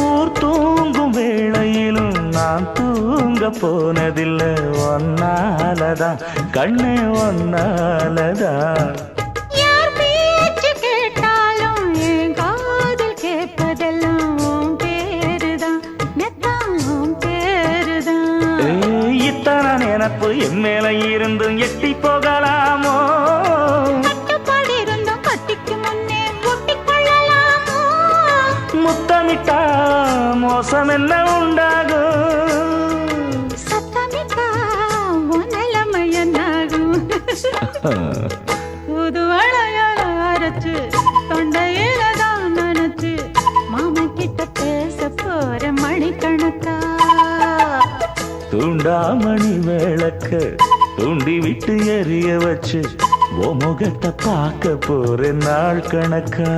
ஊர் தூங்கும் வேளையிலும் நான் தூங்க போனதில்லை ஒன்னாலதான் கண்ணே ஒன்னாலதான் யார் பேச்சு கேட்டாலும் என் காதில் கேட்பதெல்லாம் உன் பேருதான் நெத்தான் உன் பேருதான் இத்தனை நினப்பு என் மேல இருந்தும் எட்டி போகலாமோ கட்டுப்பாடு இருந்தும் கட்டிக்கு முன்னே ஒட்டிக் கொள்ளலாமோ முத்தமிட்டா மோசம் என்ன உண்டாகும் சத்தமிட்டா உன் நிலைமை என்னாகும் புது வளையல் அரைச்சு தொண்டையில தான் நினைச்சு மாமன் கிட்ட பேச போற மணிக்கணக்கா தூண்டாமணி விளக்க தூண்டி விட்டு எரிய வச்சு ஓ முகத்தை பார்க்க போற நாள் கணக்கா